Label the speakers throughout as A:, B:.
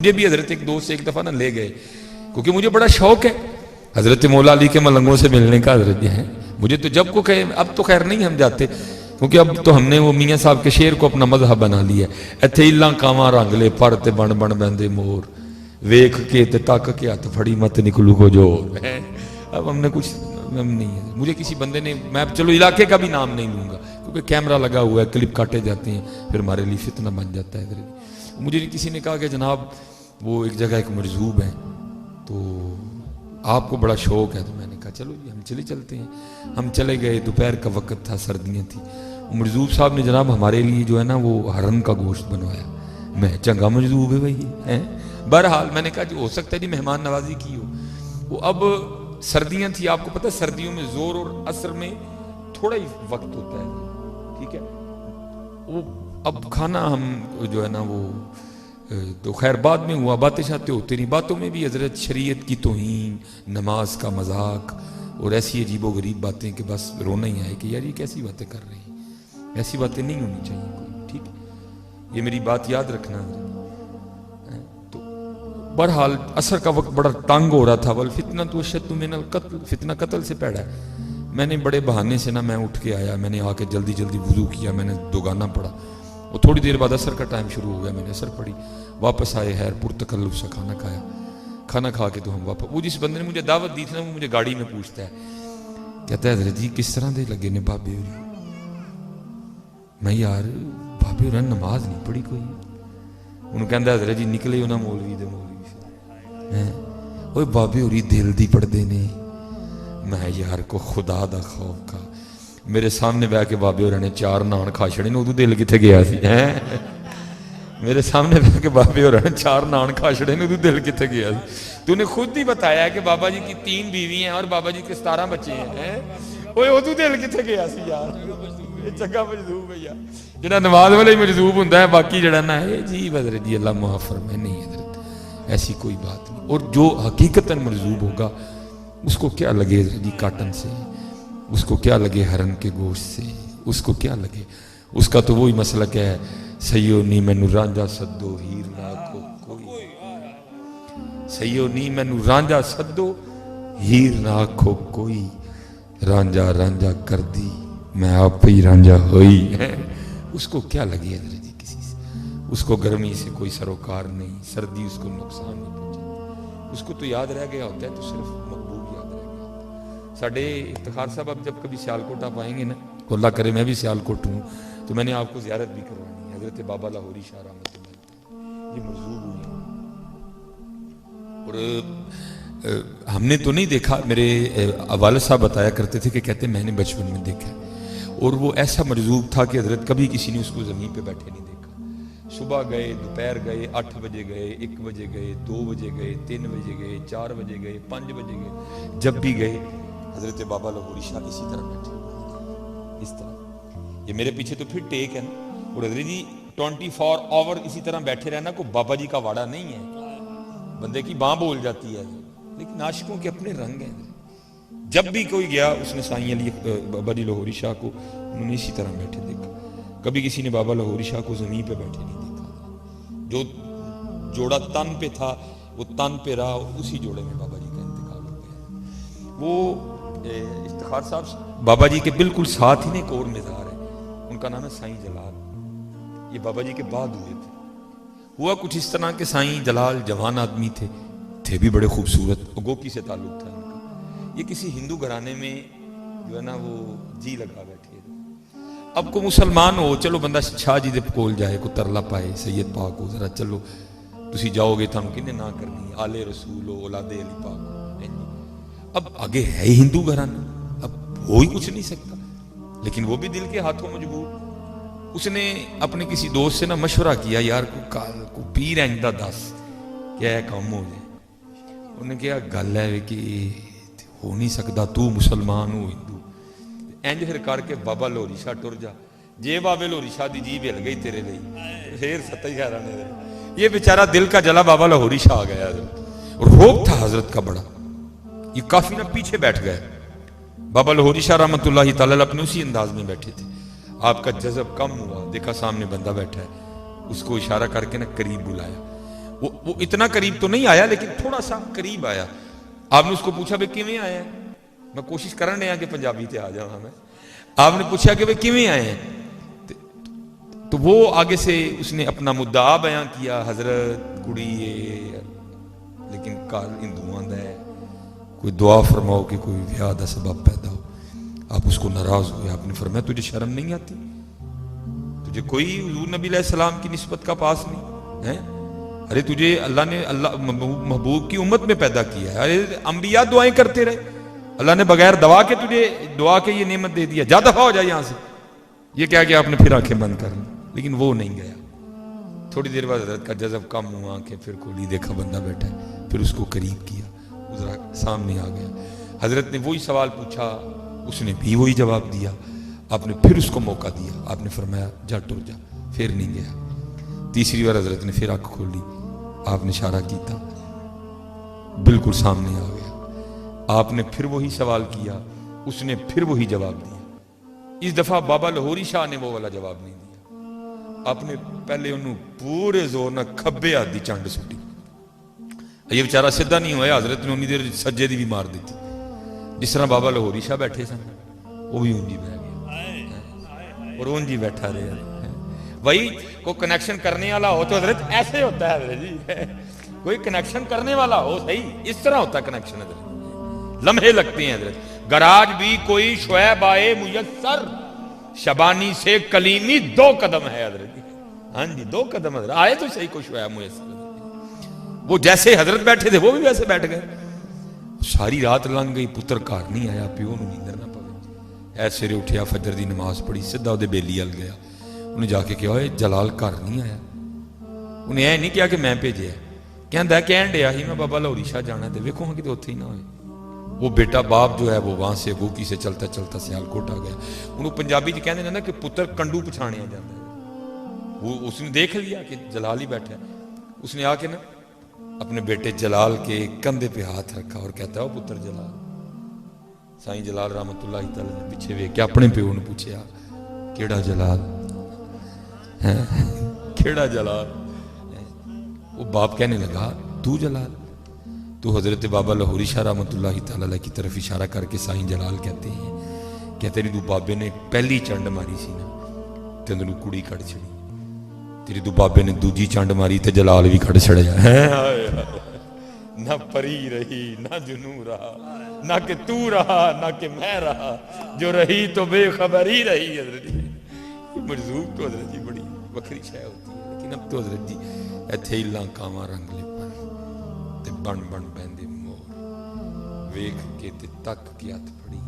A: مجھے بھی حضرت ایک دوست ایک دفعہ نہ لے گئے کیونکہ مجھے بڑا شوق ہے حضرت مولا علی کے ملنگوں سے ملنے کا. حضرت جی ہیں مجھے تو جب کو کہے اب تو خیر نہیں ہم جاتے کیونکہ اب تو ہم نے وہ میاں صاحب کے شعر کو اپنا مذہب بنا لیا ہے. ایتھے الاں کاواں رنگ لے پر تے بن بن بندے مور ویکھ کے تے تک کے ہاتھ پھڑی مت نکلو کو جور. اب ہم نے کچھ ہم نہیں ہے. مجھے کسی بندے نے میں چلو علاقے کا بھی نام نہیں لوں گا کیونکہ کیمرہ لگا ہوا ہے کلپ کاٹے جاتے ہیں پھر ہمارے لیے فتنہ بن جاتا ہے. مجھے کسی نے کہا کہ جناب وہ ایک جگہ ایک مرزوب ہیں تو آپ کو بڑا شوق ہے. تو میں نے کہا چلو جی ہم چلتے ہیں. ہم چلے گئے دوپہر کا وقت تھا سردیاں تھی. مرزوب صاحب نے جناب ہمارے لیے جو ہے نا وہ ہرن کا گوشت بنوایا. میں چنگا مرزوب ہے بھائی. بہرحال میں نے کہا جو ہو سکتا ہے جی مہمان نوازی کی ہو. وہ اب سردیاں تھی آپ کو پتہ سردیوں میں زور اور عصر میں تھوڑا ہی وقت ہوتا ہے ٹھیک ہے. وہ اب کھانا ہم جو ہے نا وہ تو خیر بعد میں ہوا باتیں شاتیں ہوتی رہی. باتوں میں بھی حضرت شریعت کی توہین نماز کا مذاق اور ایسی عجیب و غریب باتیں کہ بس رونا ہی آئے کہ یار یہ کیسی باتیں کر رہی ہیں. ایسی باتیں نہیں ہونی چاہیے کوئی ٹھیک ہے. یہ میری بات یاد رکھنا. تو بہرحال عصر کا وقت بڑا تنگ ہو رہا تھا. والفتنہ تو اشد من القتل فتنہ قتل سے پیڑا ہے. میں نے بڑے بہانے سے نا میں اٹھ کے آیا. میں نے آ کے جلدی جلدی وضو کیا. میں نے دوگانہ پڑھا. وہ تھوڑی دیر بعد عصر کا ٹائم شروع ہو گیا. میں نے عصر پڑھی واپس آئے خیر پرتکلف سا کھانا کھایا. کھانا کھا کے تو ہم واپس وہ جس بندے نے مجھے دعوت دی تھی نا وہ مجھے گاڑی میں پوچھتا ہے کہتا ہے حضرت جی کس طرح دے لگے نے بابے ہوری. میں یار بابے ہوری نماز نہیں پڑھی کوئی. انہوں کہتا ہے حضرت جی نکلے ہونا مولوی دے مولوی سے اوے بابے ہوری دل دی پڑھتے نے. میں یار کو خدا دا خوف کا میرے سامنے بہ کے بابے ہوری نے 4 نان کھا چھڑے نے. ادو دل کتنے گیا سی میرے سامنے بہ کے بابے ہوری نے 4 نان کھا چھڑے نے. ادو دل کتنے گیا سی. تو نے خود ہی بتایا ہے کہ بابا جی کی 3 بیوی ہیں اور بابا جی کے 17 بچے ہیں. اوے ادو دل کتنے گیا سی یار. یہ چنگا مجذوب ہے یار جڑا نماز والا ہی مجذوب ہوندا ہے. باقی جڑا نا ہے جی حضرت جی اللہ معاف فرمائے نہیں حضرت ایسی کوئی بات نہیں. اور جو حقیقتاً مجذوب ہوگا اس کو کیا لگے حضرت جی کاٹن سے, اس کو کیا لگے ہرن کے گوشت سے, اس کو کیا لگے. اس کا تو وہی مسلک ہے سیو نی مینو رانجا سدو ہیر نہ کو کوئی. سیو نی مینو رانجا سدو ہیر نہ کھو کوئی. رانجا رانجا کر دی میں آپ ہی رانجا ہوئی. اس کو کیا لگی حضرت جی کسی سے. اس کو گرمی سے کوئی سروکار نہیں. سردی اس کو نقصان نہیں پہنچاتی. اس کو تو یاد رہ گیا ہوتا ہے تو صرف محبوب یاد رہ گیا ہوتا ہے. ساڑھے افتخار صاحب اب جب کبھی سیالکوٹ آپ آئیں گے نا اللہ کرے میں بھی سیالکوٹ ہوں تو میں نے آپ کو زیارت بھی کروانی ہے. حضرت بابا لاہوری شاہ رحمۃ اللہ یہ مرزوق ہوئی اور ہم نے تو نہیں دیکھا. میرے والد صاحب بتایا کرتے تھے کہ کہتے میں نے بچپن میں دیکھا اور وہ ایسا مرزوق تھا کہ حضرت کبھی کسی نے اس کو زمین پہ بیٹھے نہیں دیکھا. صبح گئے دوپہر گئے 8 بجے گئے 1 بجے گئے 2 بجے گئے 3 بجے گئے 4 بجے گئے 5 بجے گئے. جب بھی گئے حضرت بابا لاہوری شاہ اسی طرح بیٹھے اس طرح. یہ میرے پیچھے تو پھر ٹیک ہے نا. اور حضرت جی 24 آور اسی طرح بیٹھے رہنا کوئی بابا جی کا واڑا نہیں ہے. بندے کی باں بول جاتی ہے لیکن عاشقوں کے اپنے رنگ ہیں. جب بھی کوئی گیا اس نے سائیں علی بابا جی لاہوری شاہ کو انہوں نے اسی طرح بیٹھے دیکھا. کبھی کسی نے بابا لاہوری شاہ کو زمین پہ بیٹھے نہیں دیکھا. جو جوڑا تن پہ تھا وہ تن پہ رہا اسی جوڑے میں بابا جی کا انتقال ہو گیا. وہ افتخار صاحب بابا جی کے بالکل ساتھ ہی نے ایک اور مزار ہے ان کا نام ہے سائیں جلال. یہ بابا جی کے بعد ہوئے تھے. ہوا کچھ اس طرح کے سائیں جلال جوان آدمی تھے بھی بڑے خوبصورت. گوکی سے تعلق تھا ان کا. یہ کسی ہندو گھرانے میں جو ہے نا وہ جی لگا بیٹھے. اب کو مسلمان ہو چلو بندہ شاہ جی دے کول جائے کو ترلا پائے سید پاک ہو ذرا چلو تسی جاؤ گے تھانوں کنے نہ کرنی آل رسول ہو اولاد علی پاک ہو. اب آگے ہے ہی ہندو گھرانا اب ہو ہی کچھ نہیں سکتا. لیکن وہ بھی دل کے ہاتھوں مجبور. اس نے اپنے کسی دوست سے نا مشورہ کیا یار کو پیر ایندا دس کیا ہے کام ہو جائے. انہوں نے کہا گل ہے کہ ہو نہیں سکتا تو مسلمان ہو ہندو اینج پھر کر کے بابا لاہوری شاہ ٹر جا. جے بابے لاہوری شاہ دی جیب ہل گئی تیرے لئی پھر ستائی خیرہ نے دے. یہ بیچارہ دل کا جلا بابا لاہوری شاہ آ گیا اور روب تھا حضرت کا بڑا. یہ کافی نہ پیچھے بیٹھ گئے. بابا لاہوری شاہ رحمۃ اللہ تعالی اپنے اسی انداز میں بیٹھے تھے. آپ کا جذب کم ہوا دیکھا سامنے بندہ بیٹھا ہے اس کو اشارہ کر کے نا قریب بلایا. وہ اتنا قریب تو نہیں آیا لیکن تھوڑا سا قریب آیا. آپ نے اس کو پوچھا بھائی کیویں آیا ہے, میں کوشش کرن رہا کہ پنجابی تے آ جاواں میں. آپ نے پوچھا کہ بھائی کیویں آئے ہیں, تو وہ آگے سے اس نے اپنا مدعا بیان کیا, حضرت کڑی ہے لیکن کال ہندوؤں دا ہے, کوئی دعا فرماؤ کہ کوئی ویاہ دا سبب پیدا ہو. آپ اس کو ناراض ہوئے. آپ نے فرمایا تجھے شرم نہیں آتی, تجھے کوئی حضور نبی علیہ السلام کی نسبت کا پاس نہیں ہے؟ ارے تجھے اللہ نے اللہ محبوب کی امت میں پیدا کیا ہے. ارے انبیاء دعائیں کرتے رہے, اللہ نے بغیر دعا کے تجھے دعا کے یہ نعمت دے دیا, جا دفعہ ہو جائے یہاں سے. یہ کیا کہ آپ نے پھر آنکھیں بند کر لی, لیکن وہ نہیں گیا. تھوڑی دیر بعد حضرت کا جذب کم ہوا, آنکھیں پھر کھولی, دیکھا بندہ بیٹھا ہے, پھر اس کو قریب کیا, ذرا سامنے آ گیا. حضرت نے وہی سوال پوچھا, اس نے بھی وہی جواب دیا. آپ نے پھر اس کو موقع دیا, آپ نے فرمایا جا ٹر جا, پھر نہیں گیا. تیسری بار حضرت نے پھر آنکھ کھولی, آپ نے اشارہ کیتا, بالکل سامنے آ گیا. آپ نے پھر وہی سوال کیا, اس نے پھر وہی جواب دیا. اس دفعہ بابا لاہوری شاہ نے وہ والا جواب نہیں دیا. آپ نے پہلے انہوں پورے زور نہ کھبے ہاتھ دی چانڈ سٹی. یہ بیچارہ سیدھا نہیں ہوا, حضرت نے انہی دیر سجے دی بھی مار دیتی. جس طرح بابا لاہوری شاہ بیٹھے سن وہ بھی اونجی بہ گیا اور اونجی بیٹھا رہا. وہی کو کنیکشن کرنے والا ہو تو حضرت ایسے ہوتا ہے حضرت جی, کوئی کنیکشن کرنے والا ہو صحیح اس طرح ہوتا ہے کنیکشن. حضرت لمحے لگتے ہیں حضرت. گراج بھی کوئی شعیب آئے میسر, شبانی سے کلیمی 2 قدم ہے حضرت جی. ہاں جی 2 قدم حضرت آئے تو صحیح کوئی شعیب میسر. وہ جیسے حضرت بیٹھے تھے وہ بھی ویسے بیٹھ گئے. ساری رات لنگ گئی, پتر گھر نہیں آیا, پیو نوں نیندر نہ پوے. اے سویرے اٹھیا, فجر دی نماز پڑھی, سیدھا اودے بیلی ال گیا. انہیں جا کے کہا اے جلال گھر نہیں آیا. انہیں اے نہیں کیا کہ میں بھیجیا, کہندا کہن ڈیا ہی میں بابا لاہوری شاہ جانا تے ویکھو ہاں کہ اوتھے ہی نہ ہوئے. وہ بیٹا باپ جو ہے وہ وہاں سے گوکی سے چلتا چلتا سیالکوٹ آ گیا. انہوں پنجابی جی کہندے نا کہ پتر کنڈو پچھاڑیا جاتا ہے. وہ اس نے دیکھ لیا کہ جلال ہی بیٹھا ہے. اس نے آ کے نا اپنے بیٹے جلال کے کندھے پہ ہاتھ رکھا اور کہتا ہے او پتر جلال. سائیں جلال رحمت اللہ تعالی نے پیچھے ویکھ کے اپنے پیو نے پوچھیا کیڑا جلال, کیڑا جلال. وہ باپ کہنے لگا تو جلال. تو حضرت بابا لاہوری شاہ رحمت اللہ تعالی کی طرف اشارہ کر کے سائیں جلال کہتے ہیں کہ تیری دو بابے نے پہلی چنڈ ماری سی نا تے انہوں کڑی کڑ چھڑی, تیری دو بابے نے دوجی چنڈ ماری تے جلال بھی کھڑ چھڑیا. نہ پری رہی نہ جنو رہا, نہ کہ تو رہا نہ کہ میں رہا, جو رہی تو بے خبر ہی رہی. حضرت جی مرزوق تو حضرت جی بڑی وکری شے ہوتی ہے, لیکن اب تو حضرت جی ایتھے ہی لانکاواں رنگ لے پر تے بن بن بہندے مور, ویکھ کے تے تک کے ہاتھ پھڑی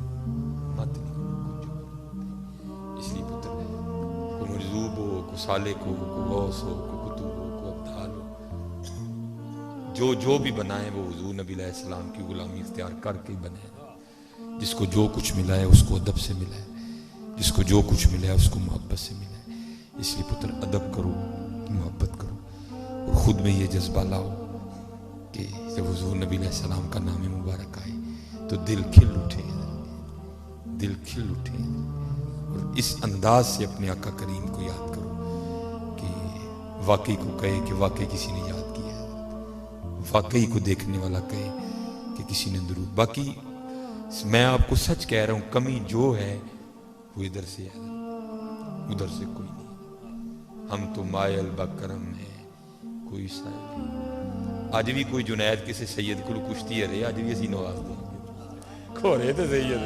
A: مت نہیں کچھ. اس لیے پتر کو مرزوق ہو, کو سالک ہو, کو غوث ہو, کو قطب ہو, کو ابدال ہو, جو بھی بنائے وہ حضور نبی علیہ السلام کی غلامی اختیار کر کے بنے. جس کو جو کچھ ملا ہے اس کو ادب سے ملا ہے, جس کو جو کچھ ملا ہے اس کو محبت سے ملا ہے. اس لیے پتر ادب کرو, محبت کرو, اور خود میں یہ جذبہ لاؤ کہ جب حضور نبی علیہ السلام کا نام مبارک آئے تو دل کھل اٹھے, دل کھل اٹھے. اور اس انداز سے اپنے آقا کریم کو یاد کرو کہ واقعی کو کہے کہ واقعی کسی نے یاد کیا ہے, واقعی کو دیکھنے والا کہے کہ کسی نے درود. باقی میں آپ کو سچ کہہ رہا ہوں, کمی جو ہے وہ ادھر سے ہے, ادھر سے کوئی نہیں. ہم تو مائل بکرم ہیں, کوئی سائل نہیں. آج بھی کوئی جنید کسی سید کو کشتی ہے رہے, آج بھی اسی نواز دیں گے کھورے تو صحیح ہے.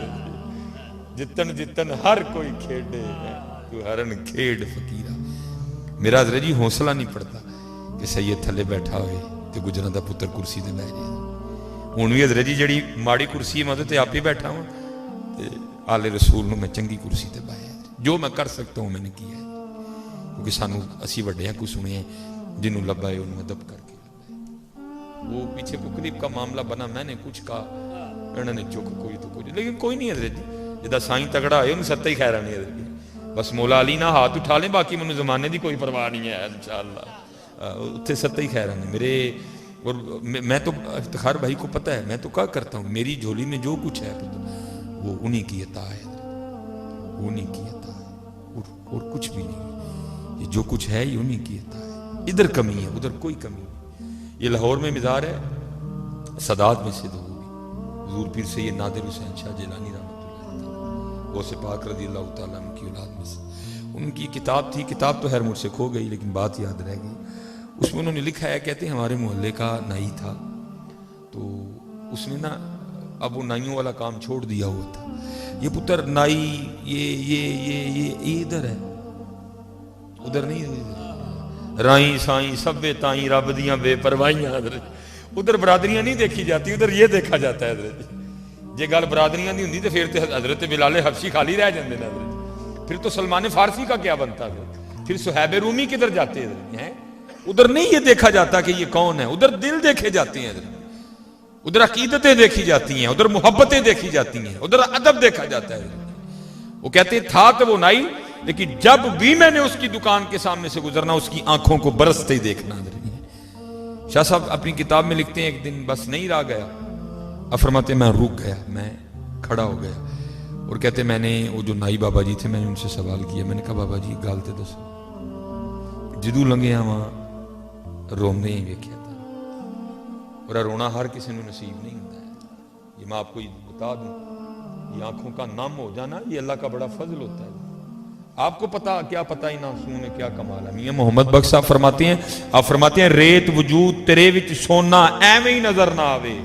A: جتن جتن ہر کوئی کھیڑے, تو ہرن کھیڑ فقیرہ. میرا حضرت جی حوصلہ نہیں پڑتا کہ سید تھلے بیٹھا ہوئے تے گجراں دا پتر کرسی تے بیٹھ جائے. ہن وی حضرت جی جڑی ماڑی کرسی ہے میں تے آپ ہی بیٹھا ہوں, تے آل رسول نو میں چنگی کرسی تے بایا. جو میں کر سکتا ہوں میں نے کیا ہے, کیونکہ سانو اسی وڈے ہیں کو سنے ہیں جنوں لبا ہے انہوں ادب کر کے. وہ پیچھے کلپ کا معاملہ بنا, میں نے کچھ کہا, انہوں نے چک کوئی تو کوئی, لیکن کوئی نہیں حضرت جی. جدا سائیں تگڑا ہے انہوں ستہ ہی خیرہ نہیں حضرت جی. بس مولا علی نہ ہاتھ اٹھا لیں, باقی منو زمانے دی کوئی پرواہ نہیں ہے انشاءاللہ. اتھے ستہ ہی خیرہ نہیں میرے. اور میں تو افتخار بھائی کو پتہ ہے, میں تو کیا کرتا ہوں, میری جھولی میں جو کچھ ہے وہ انہی کی عطا ہے, انہی کی عطا ہے, اور کچھ بھی نہیں. یہ جو کچھ ہے یہ انہی کی عطا ہے. ادھر کمی ہے ادھر کوئی کمی نہیں. یہ لاہور میں مزار ہے، سادات میں سے دو حضور پیر سید نادر حسین شاہ جیلانی رحمۃ اللہ تعالیٰ، غوث پاک رضی اللہ تعالیٰ عنہ کی اولاد میں سے ان کی کتاب تھی. کتاب تو خیر مجھ سے کھو گئی لیکن بات یاد رہ گئی. اس میں انہوں نے لکھا ہے، کہتے ہیں ہمارے محلے کا نائی تھا، تو اس نے نا اب وہ نائیوں والا کام چھوڑ دیا ہوا تھا. یہ پتر نائی یہ ادھر ہے، ادھر نہیں، رائیں سائیں سبے تائیں رب دیاں بے پروائیاں. ادھر برادریاں نہیں دیکھی جاتی، ادھر یہ دیکھا جاتا ہے. حضرت جی گل برادریاں نہیں ہوندی تو پھر تو حضرت بلال حبشی خالی رہ جاندے نے. حضرت پھر تو سلمان فارسی کا کیا بنتا ہے؟ پھر صہیب رومی کدھر جاتے ہیں؟ ادھر نہیں یہ دیکھا جاتا کہ یہ کون ہے، ادھر دل دیکھے جاتے ہیں. ادھر عقیدتیں دیکھی جاتی ہیں، ادھر محبتیں دیکھی جاتی ہیں، ادھر ادب دیکھا جاتا ہے. وہ کہتے تھا تو وہ نائی، لیکن جب بھی میں نے اس کی دکان کے سامنے سے گزرنا اس کی آنکھوں کو برستے ہی دیکھنا. شاہ صاحب اپنی کتاب میں لکھتے ہیں ایک دن بس نہیں رہا گیا، اب فرماتے میں رک گیا، میں کھڑا ہو گیا. اور کہتے میں نے وہ جو نائی بابا جی تھے میں نے ان سے سوال کیا، میں نے کہا بابا جی گالتے دسو جدو لنگے وہاں روندے ہی ویکھیا تھا. اور رونا ہر کسی نے نصیب نہیں ہوتا ہے. یہ میں آپ کو بتا دوں، یہ آنکھوں کا نم ہو جانا یہ اللہ کا بڑا فضل ہوتا ہے. آپ کو پتا کیا پتا ہی ناسوں میں کیا کمال ہے. میاں محمد بخش صاحب فرماتے ہیں، آپ فرماتے ہیں ریت وجود تیرے وچ سونا ایویں ہی نظر نہ آوے.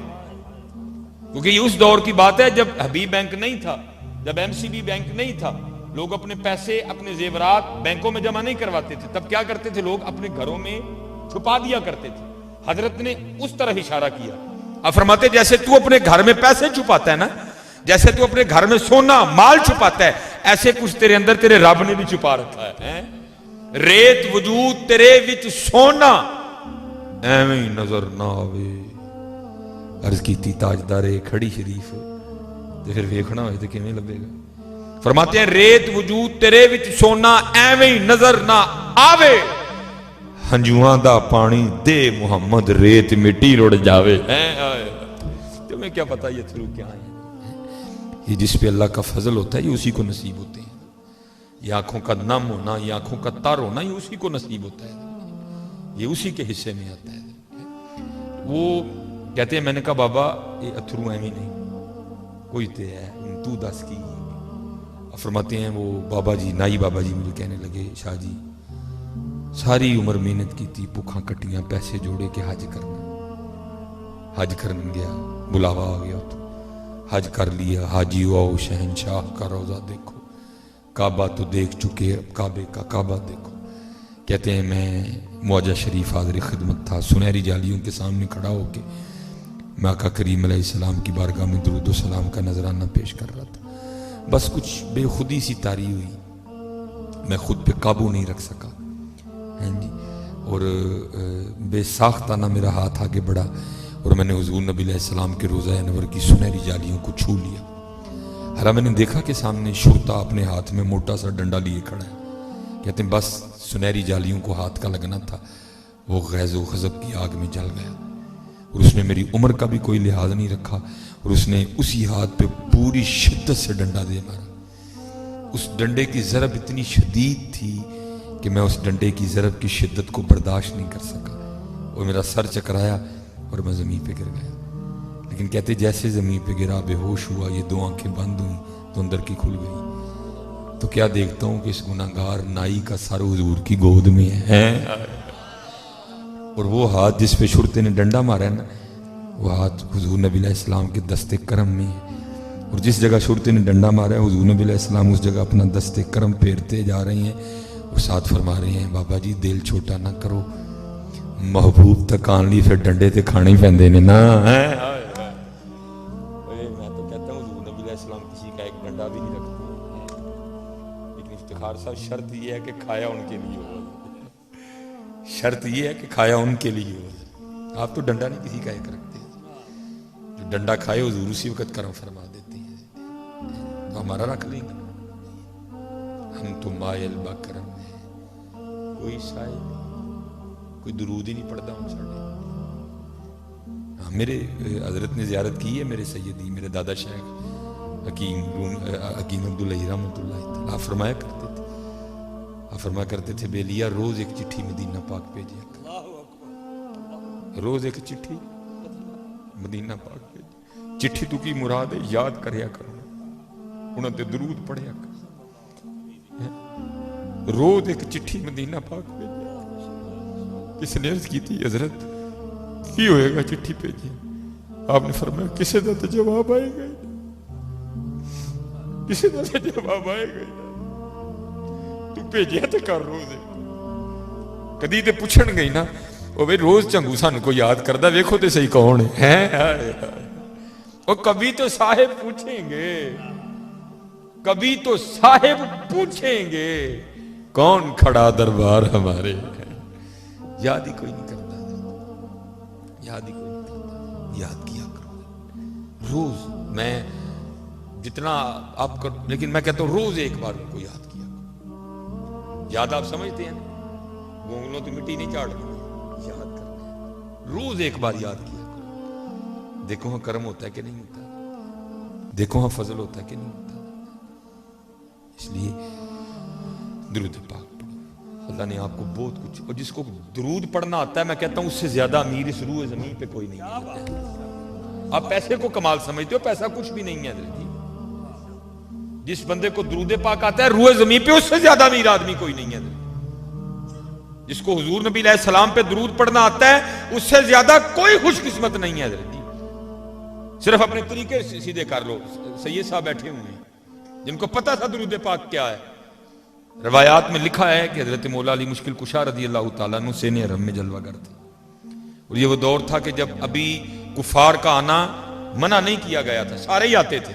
A: کیونکہ یہ اس دور کی بات ہے جب حبیب بینک نہیں تھا، جب ایم سی بی بینک نہیں تھا، لوگ اپنے پیسے اپنے زیورات بینکوں میں جمع نہیں کرواتے تھے. تب کیا کرتے تھے لوگ اپنے گھروں میں چھپا دیا کرتے تھے. حضرت نے اس طرح اشارہ کیا. آپ فرماتے ہیں جیسے تو اپنے گھر میں پیسے چھپاتا ہے نا، جیسے تو اپنے گھر میں سونا مال چھپاتا ہے، ایسے کچھ تیرے اندر تیرے رب نے بھی چھپا رکھا ہے. ریت وجود تیرے وچ سونا ایویں نظر نہ آوے. عرض کیتی تاجدار کھڑی شریف تے پھر ویکھنا ہوئے تے کیویں لبے گا. فرماتے ہیں ریت وجود تیرے وچ سونا ایویں نظر نہ آوے، ہنجواں دا پانی دے محمد ریت مٹی رڑ جاوے. تمہیں کیا پتا یہ تھرو کیا ہے؟ یہ جس پہ اللہ کا فضل ہوتا ہے یہ اسی کو نصیب ہوتے ہیں. یہ آنکھوں کا نم ہونا، یہ آنکھوں کا تر ہونا یہ اسی کو نصیب ہوتا ہے، یہ اسی کے حصے میں آتا ہے. وہ کہتے ہیں میں نے کہا بابا یہ اتھرو ایویں نہیں، کوئی تے ہے تو دس کی. فرماتے ہیں وہ بابا جی نائی بابا جی مجھے کہنے لگے شاہ جی ساری عمر محنت کی تھی، بھوکھاں کٹیاں، پیسے جوڑے کہ حج کرنا. حج کرنے گیا، بلاوا آ گیا تو حج کر لیا. حاجی آؤ شہنشاہ کا روزہ دیکھو، کعبہ تو دیکھ چکے اب کعبے کا کعبہ دیکھو. کہتے ہیں میں معجہ شریف حاضر خدمت تھا، سنہری جالیوں کے سامنے کھڑا ہو کے میں آقا کریم علیہ السلام کی بارگاہ میں درود و سلام کا نذرانہ پیش کر رہا تھا. بس کچھ بے خودی سی طاری ہوئی، میں خود پہ قابو نہیں رکھ سکا جی، اور بے ساختانہ میرا ہاتھ آگے بڑھا اور میں نے حضور نبی علیہ السلام کے روضہ انور کی سنہری جالیوں کو چھو لیا. حالانکہ میں نے دیکھا کہ سامنے شرطا اپنے ہاتھ میں موٹا سا ڈنڈا لیے کھڑا ہے. کہتے ہیں بس سنہری جالیوں کو ہاتھ کا لگنا تھا، وہ غیظ و غضب کی آگ میں جل گیا. اور اس نے میری عمر کا بھی کوئی لحاظ نہیں رکھا اور اس نے اسی ہاتھ پہ پوری شدت سے ڈنڈا دے مارا. اس ڈنڈے کی ضرب اتنی شدید تھی کہ میں اس ڈنڈے کی ضرب کی شدت کو برداشت نہیں کر سکا اور میرا سر چکرایا اور میں زمین پہ گر گیا. لیکن کہتے جیسے زمین پہ گرا بے ہوش ہوا، یہ دو آنکھیں بند ہوئیں تو اندر کی کھل گئی تو کیا دیکھتا ہوں کہ اس گناہگار نائی کا سر حضور کی گود میں ہے. اور وہ ہاتھ جس پہ شرطے نے ڈنڈا مارا ہے نا، وہ ہاتھ حضور نبی علیہ السلام کے دست کرم میں ہے. اور جس جگہ شرطے نے ڈنڈا مارا ہے حضور نبی علیہ السلام اس جگہ اپنا دست کرم پھیرتے جا رہے ہیں اور ساتھ فرما رہے ہیں بابا جی دل چھوٹا نہ کرو، محبوب تک آن لی پھر ڈنڈے تے کھانے ہی پیندے نے نا. میں تو کہتا ہوں حضور نبی علیہ السلام کسی کا ایک ڈنڈا بھی نہیں رکھتے، لیکن افتخار صاحب شرط یہ ہے کہ کھایا ان کے لیے ہو. شرط یہ ہے کہ کھایا ان کے لیے ہو. آپ تو ڈنڈا نہیں کسی کا ایک رکھتے، جو ڈنڈا کھائے حضور اسی وقت کرم فرما دیتے ہیں. تو ہمارا رکھ لیں گے، ہم تو مائل با کرم ہیں، کوئی شاید نہیں، کوئی درود ہی نہیں پڑھتا ہوں ساڑھے. میرے حضرت نے زیارت کی ہے میرے سیدی میرے دادا شیخ حکیم عبداللہ رحمۃ اللہ تعالیٰ. آپ فرمایا کرتے تھے، آپ فرمایا کرتے تھے بیلیا روز ایک چٹھی مدینہ پاک بھیجیا کر، روز ایک چٹھی مدینہ پاک بھیجی. چٹھی تو کی مراد ہے یاد کریا کرو انہوں تے درود پڑھیا کرو. روز ایک چٹھی مدینہ پاک بھیجی. کسی نے عرض کی تھی حضرت کی ہوئے گا چٹھی بھیجی؟ آپ نے فرمایا کسی دا تے جواب آئے گا, کسی دا تے جواب آئے گا. تو بھیجیا تے کر روز کدی تے پوچھن گئی نا وہ بھائی روز چنگو سان کو یاد کردہ ویکھو تے صحیح کون ہے. اور کبھی تو صاحب پوچھیں گے, کبھی تو صاحب پوچھیں گے کون کھڑا دربار ہمارے. یاد ہی کوئی نہیں کرتا, یاد ہی کوئی نہیں کرتا. یاد کیا کرو روز. میں جتنا آپ کر, لیکن میں کہتا ہوں روز ایک بار ان کو یاد کیا کرو. یاد آپ سمجھتے ہیں گونگلوں تو مٹی نہیں چاڑ یاد کرنا. روز ایک بار یاد کیا کرو. دیکھو ہاں کرم ہوتا ہے کہ نہیں ہوتا, دیکھو ہاں فضل ہوتا ہے کہ نہیں ہوتا. اس لیے درود پاک پڑھو. اللہ نے آپ کو بہت کچھ, اور جس کو درود پڑھنا آتا ہے میں کہتا ہوں اس سے زیادہ امیر اس روح زمین پہ کوئی نہیں ہے. آپ پیسے کو کمال سمجھتے ہو, پیسہ کچھ بھی نہیں ہے. جس بندے کو درود پاک آتا ہے روح زمین پہ اس سے زیادہ امیر آدمی کوئی نہیں ہے. جس کو حضور نبی علیہ السلام پہ درود پڑھنا آتا ہے اس سے زیادہ کوئی خوش قسمت نہیں ہے. صرف اپنے طریقے سیدھے کر لو. سید صاحب بیٹھے ہوئے ہیں جن کو پتہ تھا درود پاک کیا ہے. روایات میں لکھا ہے کہ حضرت مولا علی مشکل کشا رضی اللہ تعالیٰ عنہ سین حرم میں جلوہ گر تھے. اور یہ وہ دور تھا کہ جب ابھی کفار کا آنا منع نہیں کیا گیا تھا, سارے ہی آتے تھے.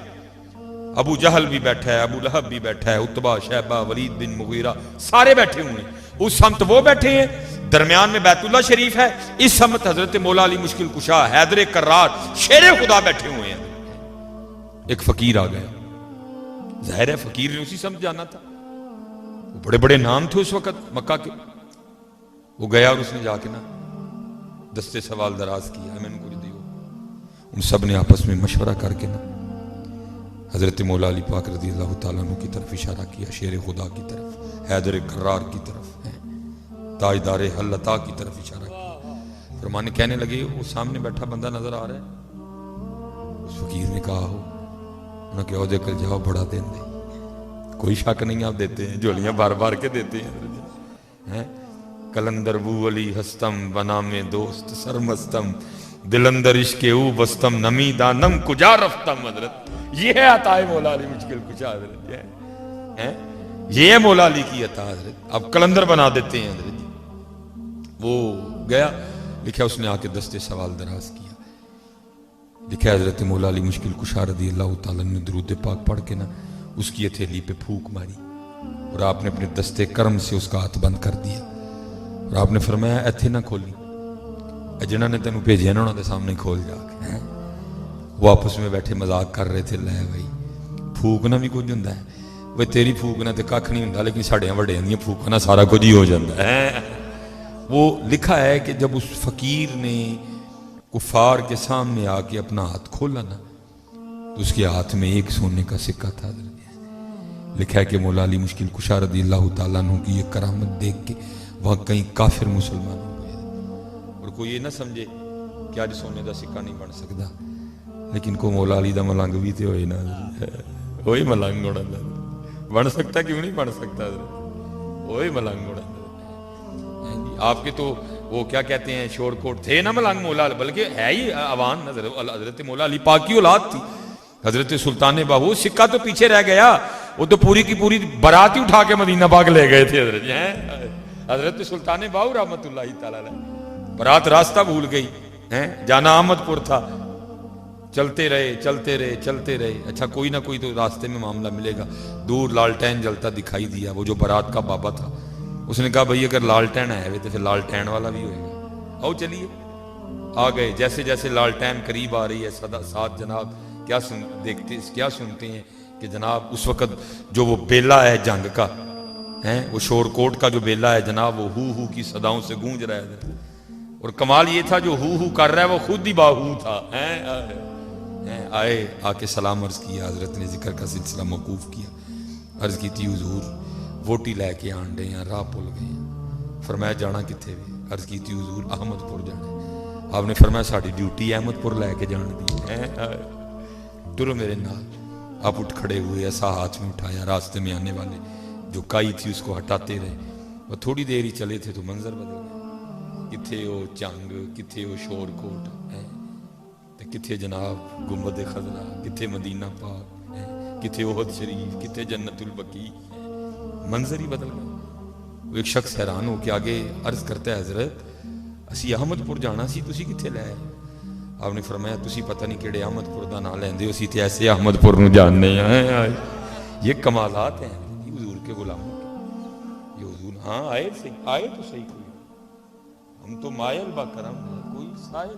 A: ابو جہل بھی بیٹھا ہے, ابو لہب بھی بیٹھا ہے, عتبہ, شیبہ, ولید بن مغیرہ, سارے بیٹھے ہوئے ہیں. اس سمت وہ بیٹھے ہیں, درمیان میں بیت اللہ شریف ہے, اس سمت حضرت مولا علی مشکل کشا, حیدر کرار, شیر خدا بیٹھے ہوئے ہیں. ایک فقیر آ گیا. ظاہر ہے فقیر نے اسی سمت جانا تھا, بڑے بڑے نام تھے اس وقت مکہ کے. وہ گیا اور اس نے جا کے نا دستے سوال دراز کیا, میں نے کچھ دیو. ان سب نے آپس میں مشورہ کر کے نا حضرت مولا علی پاک رضی اللہ تعالیٰ عنہ کی طرف اشارہ کیا, شیر خدا کی طرف, حیدر کرار کی طرف, تاجدار حلتا کی طرف اشارہ کیا. فرمانے کہنے لگے وہ سامنے بیٹھا بندہ نظر آ رہا ہے. اس فقیر نے کہا ہو انہوں کہ عہدے کل جاؤ بڑا دین دے. کوئی شک نہیں آپ دیتے ہیں, جولیاں بار بار کے دیتے ہیں. کلندر بو علی ہستم بنام دوست سرمستم دلندر عشق او بستم نمی دانم کجا رفتم. حضرت یہ ہے عطا مولا علی مشکل کشا. حضرت یہ ہے مولا علی کی عطا. حضرت اب کلندر بنا دیتے ہیں. حضرت وہ گیا, لکھا اس نے آ کے دستے سوال دراز کیا. لکھا حضرت مولا علی مشکل کشا رضی اللہ تعالیٰ نے درود پاک پڑھ کے نا اس کی ہتھیلی پہ پھونک ماری اور آپ نے اپنے دستے کرم سے اس کا ہاتھ بند کر دیا. اور آپ نے فرمایا ایتھے نہ کھولی, جنہوں نے تینوں بھیجیا نا انہوں نے سامنے کھول جا کے. وہ آپس میں بیٹھے مذاق کر رہے تھے, لے بھائی پھونکنا بھی کچھ ہوندا ہے, وہ تیری پھونکنا تے کھ نہیں ہوندا, لیکن ساڈے وڈیاں دی پھونکنا سارا کچھ ہی ہو جاندا ہے. وہ لکھا ہے کہ جب اس فقیر نے کفار کے سامنے آ کے اپنا ہاتھ کھولا نا تو اس کے ہاتھ میں ایک سونے کا سکہ تھا. لکھا ہے کہ مولا علی مشکل کشا رضی اللہ تعالیٰ عنہ کی یہ کرامت دیکھ کے وہاں کئی کافر مسلمان ہو گئے. اور کوئی یہ نہ سمجھے کہ آج سونے دا سکہ نہیں بن سکتا, لیکن کو مولا علی دا ملنگ بھی تے ہوئی نا, وہی ملنگ ہونا بن سکتا, کیوں نہیں بن سکتا, وہی ملنگ ہونا. آپ کے تو وہ کیا کہتے ہیں شور کوٹ تھے نا ملنگ مولا, بلکہ ہے ہی عوان. حضرت مولا علی پاک کی اولاد تھی. حضرت سلطان باہو, سکہ تو پیچھے رہ گیا, وہ تو پوری کی پوری برات ہی اٹھا کے مدینہ پاک لے گئے تھے. حضرت سلطان باہو رحمت اللہ تعالی علیہ, برات راستہ بھول گئی, جانا احمد پور تھا. چلتے رہے چلتے رہے چلتے رہے. اچھا کوئی نہ کوئی تو راستے میں معاملہ ملے گا. دور لالٹین جلتا دکھائی دیا, وہ جو برات کا بابا تھا. اس نے کہا بھئی اگر لالٹین ہے تو پھر لالٹین والا بھی ہوئے گا, آؤ چلیے. آ گئے. جیسے جیسے لالٹین قریب آ رہی ہے ساتھ جناب کیا سنتے ہیں کہ جناب اس وقت جو وہ بیلا ہے جنگ کا, وہ شور کوٹ کا جو بیلا ہے جناب, وہ ہو کی صداؤں سے گونج رہا ہے. اور کمال یہ تھا جو ہو کر رہا ہے وہ خود ہی باہو تھا. آئے, آ کے سلام عرض کیا. حضرت نے ذکر کا سلسلہ موقوف کیا. عرض کی تھی حضور ووٹی لے کے آنڈے ہیں, راہ پل گئے ہیں. فرمایا جانا کتنے بھی؟ عرض کی تھی حضور احمد پور جانا. آپ نے فرمایا ساری ڈیوٹی احمد پور لے کے جان دی ہے، ترو میرے نال۔ آپ اٹھ کھڑے ہوئے، ایسا ہاتھ میں اٹھایا، راستے میں آنے والے جو کائی تھی اس کو ہٹاتے رہے، اور تھوڑی دیر ہی چلے تھے تو منظر بدل گیا، کتھے وہ چنگ، کتھے وہ شور کوٹ ہے، کتھے جناب گنبد خضرا، کتھے مدینہ پاک ہے، کتھے احد شریف، کتھے جنت البقیع، منظر ہی بدل گیا۔ وہ ایک شخص حیران ہو کے آگے عرض کرتا ہے حضرت اسی احمد پور جانا سی، تسی کتھے لے آئے؟ آپ نے فرمایا تسی پتہ نہیں کیڑے احمد پور دا نام لیندے ہو، اسی تے ایسے احمد پور نو جاننے ہیں۔ یہ کمالات ہیں حضور کے غلاموں کے، یہ حضور ہاں آئے صحیح، آئے تو صحیح، کوئی ہم تو مائل با کرم ہے، کوئی سائل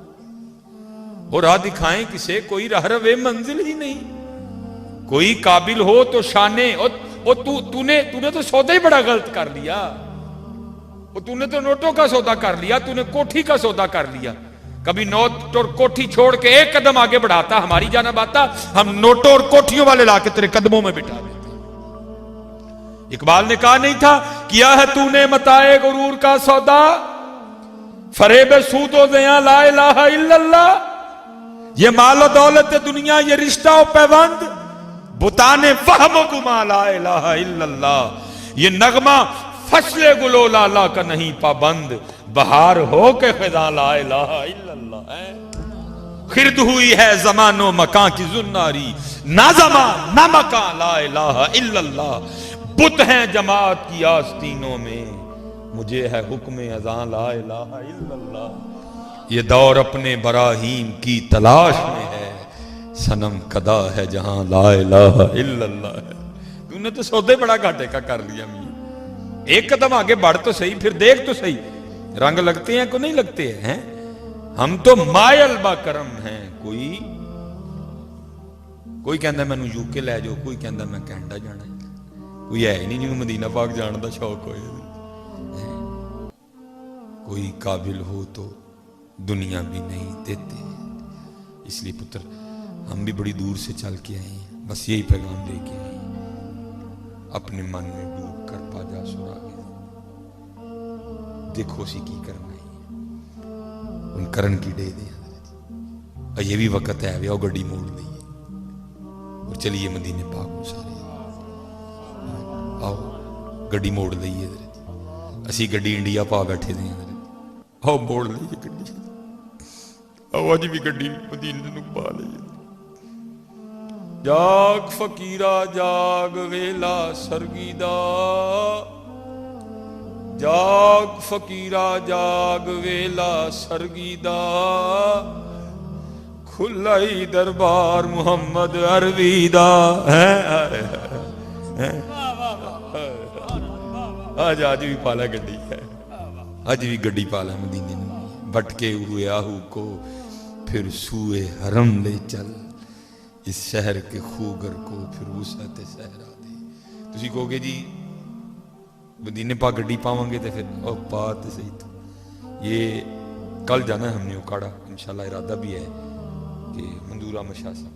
A: اور راہ دکھائیں کسے، کوئی راہ روے منزل ہی نہیں، کوئی قابل ہو تو شانے، اور تو نے تو سودا ہی بڑا غلط کر لیا، تو نے تو نوٹوں کا سودا کر لیا، تو نے کوٹھی کا سودا کر لیا۔ کبھی نوٹ اور کوٹھی چھوڑ کے ایک قدم آگے بڑھاتا، ہماری جانب آتا، ہم نوٹوں اور کوٹھیوں والے لا کے تیرے قدموں میں بٹھا دیتے۔ اقبال نے کہا نہیں تھا کیا ہے تو نے متاع غرور کا سودا، فریب سود و زیاں لا الہ الا اللہ، یہ مال و دولت دنیا، یہ رشتہ و پیوند، بتان فہم و گما لا الہ الا اللہ، یہ نغمہ فصل گلو لالا کا نہیں پابند، بہار ہو کے خزاں لا الہ الا اللہ ہے۔ خرد ہوئی ہے زمان و مکان کی زناری، نہ زمان نہ مکان لا الہ الا اللہ، بت ہیں جماعت کی آستینوں میں، مجھے ہے حکم اذاں لا الہ الا اللہ، یہ دور اپنے براہیم کی تلاش میں ہے، صنم کدا ہے جہاں لا الہ الا اللہ ہے۔ تو نے تو سودے بڑا گھاٹے کا کر لیا میاں، ایک قدم آگے بڑھ تو صحیح، پھر دیکھ تو صحیح رنگ لگتے ہیں کو نہیں لگتے ہیں، ہم تو مائل با کرم ہیں، کوئی کہندا ہے مینوں یو کے لے جاؤ، کوئی کہندا میں کینیڈا جانا ہے، کوئی ہے ہی نہیں جنوں مدینہ پاک جان دا شوق ہوئے۔ کوئی قابل ہو تو دنیا بھی نہیں دیتے، اس لیے پتر ہم بھی بڑی دور سے چل کے آئے ہیں، بس یہی پیغام لے کے آئے ہیں، اپنے من میں ڈوب کر پا جا سراغے، دیکھو سی کی کرنا ہے، ان کرن کی ڈے دیں حضرت، یہ بھی وقت ہے وہ گڈی موڑ لئیے اور چلیے مدینے پاک میں سارے آؤ گڈی موڑ لئیے حضرت، اسی گڈی انڈیا پا بیٹھے دیں حضرت، آؤ موڑ لئیے گڈی، آؤ آج بھی گڈی مدینے نو پا لئیے۔ جاگ فقیرہ جاگ ویلا سرگیدہ، جاگ فقیرہ جاگ ویلا سرگیدہ، کھلائی دربار محمد عربیدہ، آج بھی پالا گڈی ہے، آج بھی گڈی پالا مدینے میں، بھٹکے ہوئے آہو کو پھر سوئے حرم لے چل، اس شہر کے خوگر کو پھر وسعت صحرا دے۔ تسی کہو گے جی مدینے پاک گڈی پاواں گے تے پھر او بات صحیح تو یہ کل جانا ہے ہم نے اکاڑا، انشاءاللہ ارادہ بھی ہے کہ منظور احمد شاہ صاحب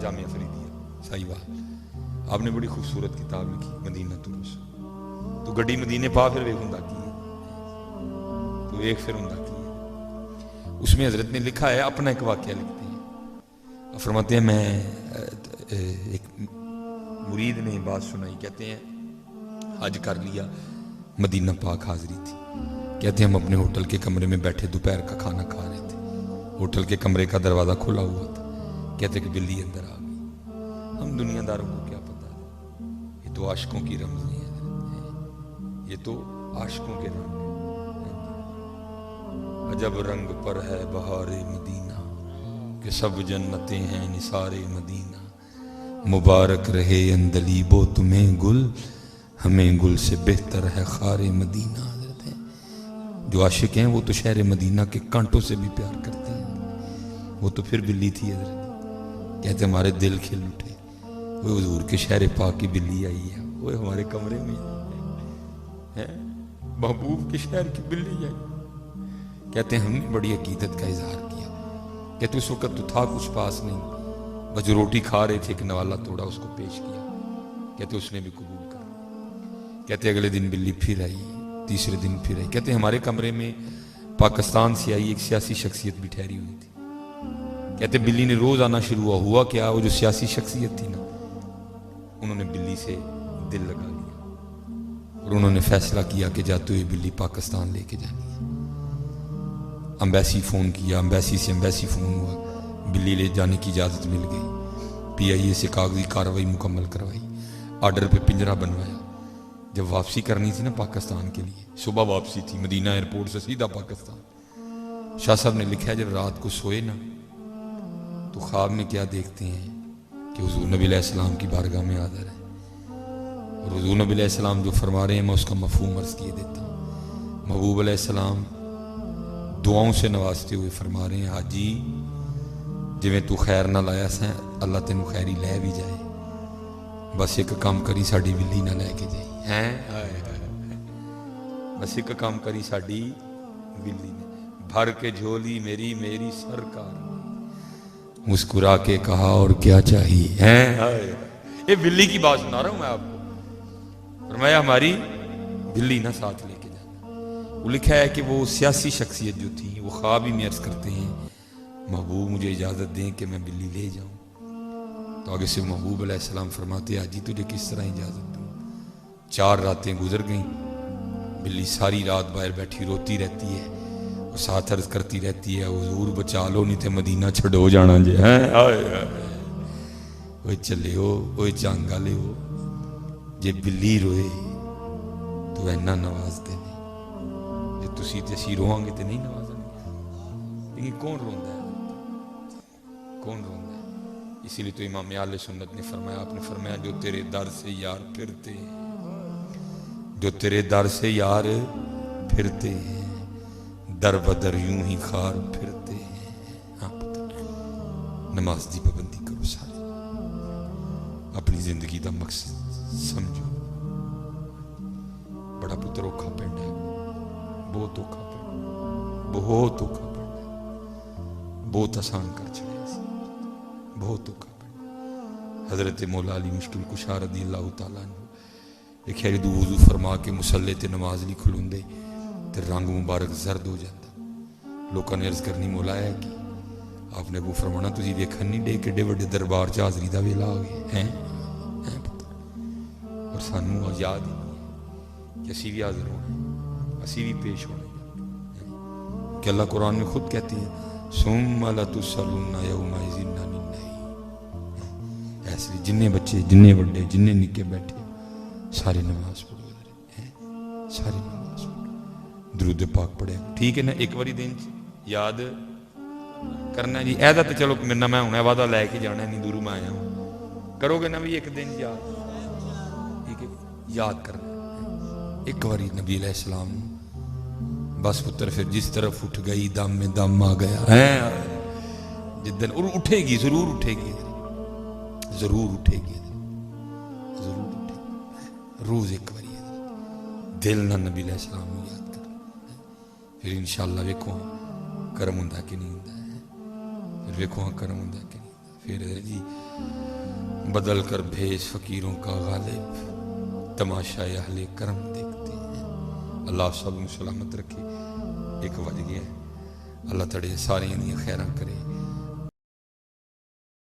A: جامعہ فریدیہ سائیوال، آپ نے بڑی خوبصورت کتاب لکھی مدینہ الرسول، تو گڈی مدینے پا پھر ویکھ ہوندا کی ہے، تو ایک پھر ہوندا کی ہے، اس میں حضرت نے لکھا ہے، اپنا ایک واقعہ لکھتے ہیں، فرماتے ہیں میں ایک مرید نے بات سنائی، کہتے ہیں حج کر لیا، مدینہ پاک حاضری تھی، کہتے ہیں ہم اپنے ہوٹل کے کمرے میں بیٹھے دوپہر کا کھانا کھا رہے تھے، ہوٹل کے کمرے کا دروازہ کھلا ہوا تھا، کہتے کہ بلی اندر آ گئی، ہم دنیا داروں کو کیا پتا، یہ تو عاشقوں کی رمزیں ہیں، یہ تو عاشقوں کے رنگ ہیں، عجب رنگ پر ہے بہار مدینہ، کہ سب جنتیں ہیں نثار مدینہ، مبارک رہے اندلیب و تمہیں گل، ہمیں گل سے بہتر ہے خار مدینہ۔ حضرت ہیں جو عاشق ہیں وہ تو شہر مدینہ کے کانٹوں سے بھی پیار کرتے ہیں، وہ تو پھر بلی تھی حضرت، کہتے ہمارے دل کھل اٹھے، وہ حضور کے شہر پاک کی بلی آئی ہے، وہ ہمارے کمرے میں ہے، محبوب کے شہر کی بلی آئی، کہتے ہیں ہم نے بڑی عقیدت کا اظہار کیا، کہتے اس وقت تو تھا کچھ پاس نہیں، بس روٹی کھا رہے تھے کہ نوالا توڑا اس کو پیش کیا، کہتے اس نے بھی قبول کر، کہتے اگلے دن بلی پھر آئی، تیسرے دن پھر آئی، کہتے ہمارے کمرے میں پاکستان سے آئی ایک سیاسی شخصیت بھی ٹھہری ہوئی تھی. کہتے بلی نے روز آنا شروع ہوا کیا, وہ جو سیاسی شخصیت تھی نا انہوں نے بلی سے دل لگا لیا اور انہوں نے فیصلہ کیا کہ جاتے ہوئے بلی پاکستان لے کے جانی ہے. امبیسی فون کیا, امبیسی سے امبیسی فون ہوا, بلی لے جانے کی اجازت مل گئی. پی آئی اے سے کاغذی کارروائی مکمل کروائی, آرڈر پہ پنجرہ بنوایا. جب واپسی کرنی تھی نا پاکستان کے لیے, صبح واپسی تھی مدینہ ایئرپورٹ سے سیدھا پاکستان. شاہ صاحب نے لکھا ہے جب رات کو سوئے نا تو خواب میں کیا دیکھتے ہیں کہ حضور نبی علیہ السلام کی بارگاہ میں حاضر ہے, اور حضور نبی علیہ السلام جو فرما رہے ہیں میں اس کا مفہوم عرض کیے دیتا ہوں. محبوب علیہ السلام دعاؤں سے نوازتے ہوئے فرما رہے ہیں حاجی جویں تو خیر نہ لایا سیں اللہ تینوں خیری لے بھی جائے, بس ایک کام کری ساڈی بلی نہ لے کے جائی ہیں, بس ایک کام کری ساڈی بلی نے بھر کے جھولی میری میری سرکار مسکرا کے کہا اور کیا چاہیے ہیں. یہ بلی کی بات سنا رہا ہوں میں آپ کو. فرمایا ہماری بلی نہ ساتھ لے کے جانا. وہ لکھا ہے کہ وہ سیاسی شخصیت جو تھی وہ خواب ہی میں عرض کرتے ہیں محبوب مجھے اجازت دیں کہ میں بلی لے جاؤں. تو آگے سے محبوب علیہ السلام فرماتے حاجی تجھے کس طرح اجازت دوں. 4 راتیں گزر گئیں, بلی ساری رات باہر بیٹھی روتی رہتی ہے اور ساتھ عرض کرتی رہتی ہے حضور بچا لو نہیں تے مدینہ چھڑو جانا جے ہیں. وہ چلے ہو وہ چانگا لے ہو جے بلی روئے تو اینا نوازتے نہیں, جے تسی تے اسی روہاں گے تے نہیں نوازیں گے. لیکن کون روندا ہے, کون روندا ہے. اسی لیے تو امام اہل سنت نے فرمایا, آپ نے فرمایا جو تیرے در سے یار پھرتے ہیں, جو تیرے در سے یار پھرتے ہیں در بدر یوں ہی خار پھرتے ہیں. ہاں نماز دی پابندی کرو سارے, اپنی زندگی دا مقصد سمجھو. بڑا پتر اوکھا پنڈ ہے, بہت اوکھا پنڈ, بہت اوکھا پنڈ ہے, بہت آسان کر چھڑے سی, بہت اوکھا پنڈ. حضرت مولا علی مشکل کشا رضی اللہ تعالیٰ عنہ ایک خیر دو وضو فرما کے مسلے تے نماز لی کھلوندے تے رنگ مبارک زرد ہو جاتا. لوکاں نے عرض کرنی مولا ہے کہ آپ نے کو فرمانا تسی ویکھن نہیں ڈے کڈے وڈے دربار چ حاضری دا ویلا آ گیا ہیں, اور سانوں یاد ہی نہیں ہے کہ اسی بھی حاضر ہونا, اسی بھی پیش ہونا. کہ اللہ قرآن میں خود کہتے ہیں ثم لتسألن یومئذ عن النعیم. ایسے جننے بچے جننے بڑے جننے نکے بیٹھے سارے نماز پڑھو, سارے نماز پڑھو, درود پاک پڑھے. ٹھیک ہے نا, ایک باری دن یاد کرنا جی. ایدا تو چلو میرے میں ہونا وعدہ لے کے جانا, نہیں دوروں میں آیا ہوں, کرو گے نا بھی ایک دن یاد, ٹھیک ہے یاد کرنا. ایک باری نبی علیہ السلام بس پتر پھر جس طرف اٹھ گئی دم میں دم آ گیا. جدن اور اٹھے گی, ضرور اٹھے گی, ضرور اٹھے گی, ضرور اٹھے گی. روز ایک باری دل نہ نبی علیہ السلام کو یاد کر, پھر انشاءاللہ ویکھو کرم ہوندا کہ نہیں ہوندا ہے, پھر ویکھو کرم ہوندا کہ نہیں ہوندا. پھر جی بدل کر بھیج فقیروں کا غالب تماشا اہل کرم دیکھتے ہیں. اللہ سب کو سلامت رکھے. ایک وجہ ہے اللہ تڑے سارے دیا خیراں کرے.